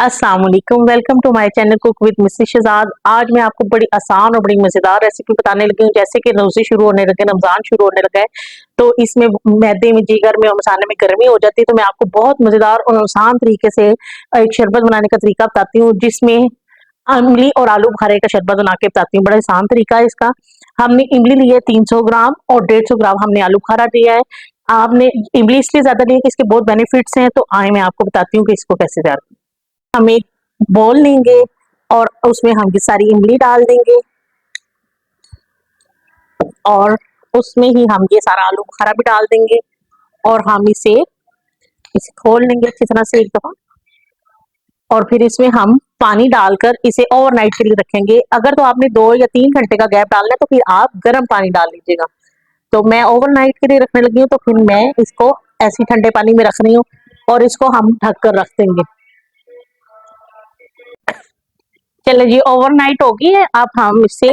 अस्सलाम वालेकुम, welcome to my channel cook with Mrs Shahzad. आज मैं आपको बड़ी आसान और बड़ी मज़ेदार रेसिपी बताने लगी हूँ। जैसे कि रोज़े शुरू होने लगे, रमज़ान शुरू होने लगा है, तो इसमें मैदे में, जिगर में और मसाले में गर्मी हो जाती है, तो मैं आपको बहुत मज़ेदार और आसान तरीके से एक शरबत बनाने का तरीका बताती हूँ, जिसमें इमली और आलू बुखारे का शरबत बना के बताती हूँ। बड़ा आसान तरीका है इसका। हमने इमली ली है 300 ग्राम और 150 ग्राम हमने आलू बुखारा लिया है। आपने इमली इसलिए ज़्यादा ली है कि इसके बहुत बेनिफिट्स हैं, तो आए मैं आपको बताती हूँ कि इसको कैसे तैयार करें। हम एक बोल लेंगे और उसमें हम ये सारी इमली डाल देंगे और उसमें ही हम ये सारा आलू बुखारा भी डाल देंगे और हम इसे खोल लेंगे अच्छी तरह से एक दफा और फिर इसमें हम पानी डालकर इसे ओवरनाइट के लिए रखेंगे। अगर तो आपने 2 या 3 घंटे का गैप डालना है तो फिर आप गर्म पानी डाल लीजिएगा। तो मैं ओवरनाइट के लिए रखने लगी हूँ, तो फिर मैं इसको ऐसी ठंडे पानी में रख रही हूँ और इसको हम ढक कर रख देंगे। चलो जी, ओवरनाइट होगी है। अब हम इसे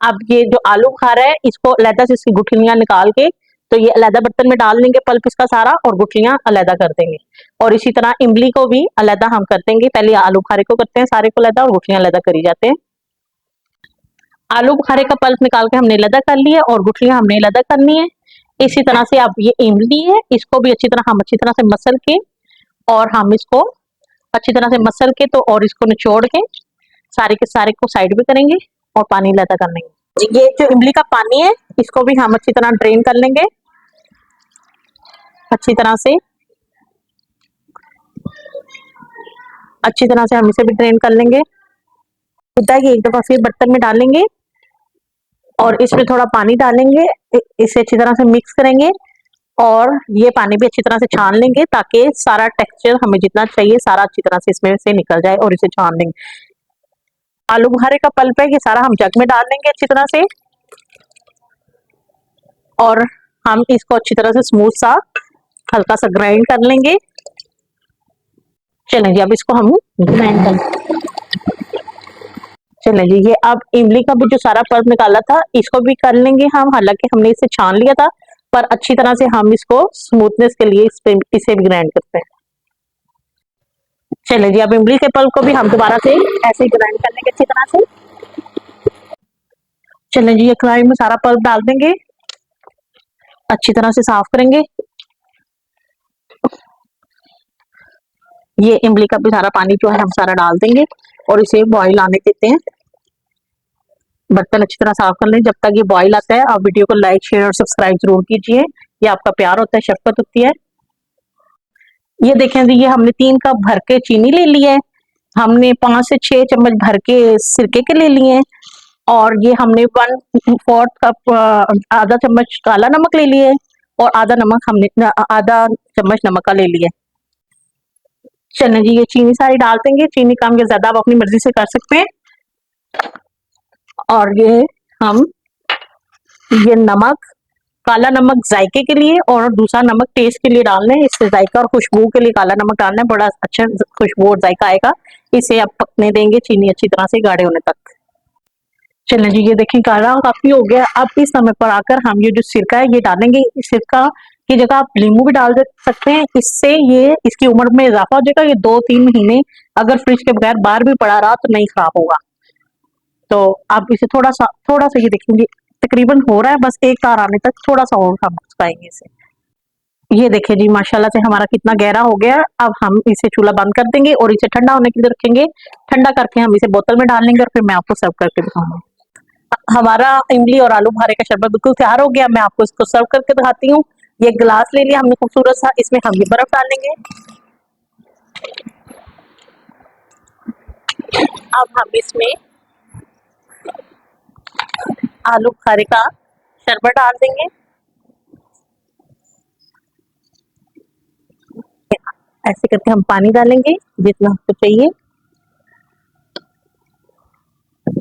अब ये जो आलू बुखारा है इसको अलहदा से इसकी गुठलियां निकाल के तो ये अलहदा बर्तन में डाल देंगे, पल्प इसका सारा, और गुठलियां अलहदा कर देंगे। और इसी तरह इमली को भी अलहदा हम कर देंगे। पहले आलू बुखारे को करते हैं सारे को अलहदा और गुठलियां अलहदा करी जाते हैं। आलू बुखारे का पल्प निकाल के हमने अलहदा कर लिया और गुठलियां हमने अलहदा करनी है। इसी तरह से अब ये इमली है, इसको भी अच्छी तरह से मसल के और हम इसको अच्छी तरह से मसल के तो और इसको निचोड़ के सारे के सारे को साइड में करेंगे और पानी अलग कर लेंगे। ये जो इमली का पानी है इसको भी हम अच्छी तरह ड्रेन कर लेंगे। अच्छी तरह से हम इसे भी ड्रेन कर लेंगे। एक दफा फिर बर्तन में डालेंगे और इसमें थोड़ा पानी डालेंगे, इसे अच्छी तरह से मिक्स करेंगे और ये पानी भी अच्छी तरह से छान लेंगे ताकि सारा टेक्सचर हमें जितना चाहिए सारा अच्छी तरह से इसमें से निकल जाए और इसे छान लेंगे। आलू बुखारे का पल्प है ये सारा हम जग में डाल लेंगे अच्छी तरह से और हम इसको अच्छी तरह से स्मूथ सा हल्का सा ग्राइंड कर लेंगे। चलें जी, अब इसको हम ग्राइंड कर चलें जी, ये अब इमली का भी जो सारा पल्प निकाला था इसको भी कर लेंगे हम। हालांकि हमने इसे छान लिया था पर अच्छी तरह से हम इसको स्मूथनेस के लिए इसे भी ग्राइंड करते हैं। चलें जी, अब इमली के पल्प को भी हम दोबारा से ऐसे ही ग्राइंड कर लेंगे अच्छी तरह से। चलें जी, ये कढ़ाई में सारा पल्प डाल देंगे, अच्छी तरह से साफ करेंगे। ये इमली का भी सारा पानी जो है हम सारा डाल देंगे और इसे बॉईल आने देते हैं। बर्तन अच्छी तरह साफ कर लें जब तक ये बॉईल आता है। आप वीडियो को लाइक, शेयर और सब्सक्राइब जरूर कीजिए, ये आपका प्यार होता है, शफकत होती है। ये देखें जी, ये हमने 3 कप भर के चीनी ले ली है, हमने 5 से 6 चम्मच भर के सिरके के ले लिए हैं और ये हमने 1/4 कप आधा चम्मच काला नमक ले लिए और आधा चम्मच नमक का ले लिया। चलें जी, ये चीनी सारी डाल देंगे। चीनी कम या ज्यादा आप अपनी मर्जी से कर सकते हैं। और ये नमक, काला नमक जायके के लिए और दूसरा नमक टेस्ट के लिए डालना है। इससे जायका और खुशबू के लिए काला नमक डालना है, बड़ा अच्छा खुशबू और जायका आएगा। इसे आप पकने देंगे चीनी अच्छी तरह से गाढ़े होने तक। चलें जी, ये देखें काला काफी हो गया। अब इस समय पर आकर हम ये जो सिरका है ये डालेंगे। इस सिरका की जगह आप नींबू भी डाल सकते हैं, इससे ये इसकी उम्र में इजाफा हो जाएगा। ये 2-3 महीने अगर फ्रिज के बगैर बाहर भी पड़ा रहा तो नहीं खराब होगा। तो आप इसे थोड़ा सा ये देखेंगे तकरीबन हो रहा है, बस एक तार आने तक थोड़ा सा और हम पकाएंगे इसे। ये देखिए जी, माशाल्लाह से हमारा कितना गहरा हो गया। अब हम इसे चूल्हा बंद कर देंगे और इसे ठंडा होने के लिए रखेंगे। ठंडा करके हम इसे बोतल में डाल लेंगे और फिर मैं आपको सर्व करके दिखाऊंगी। हमारा इमली और आलू बुखारे का शरबत बिल्कुल तैयार हो गया। मैं आपको इसको सर्व करके दिखाती हूँ। ये गिलास ले लिया हमने खूबसूरत सा, इसमें हम ये बर्फ डालेंगे। अब हम इसमें आलू बुखारे का शरबत डाल देंगे। ऐसे करके हम पानी डालेंगे जितना आपको चाहिए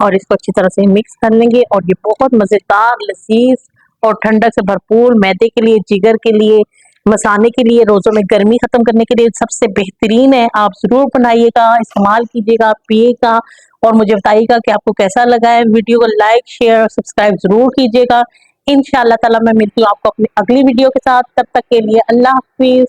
और इसको अच्छी तरह से मिक्स कर लेंगे। और ये बहुत मजेदार, लजीज और ठंडक से भरपूर, मैदे के लिए, जिगर के लिए, मसाने के लिए, रोजों में गर्मी खत्म करने के लिए सबसे बेहतरीन है। आप जरूर बनाइएगा, इस्तेमाल कीजिएगा, पिएगा और मुझे बताइएगा कि आपको कैसा लगा है। वीडियो को लाइक, शेयर और सब्सक्राइब जरूर कीजिएगा। इंशाअल्लाह ताला मैं मिलती हूँ आपको अपनी अगली वीडियो के साथ। तब तक के लिए अल्लाह हाफिज।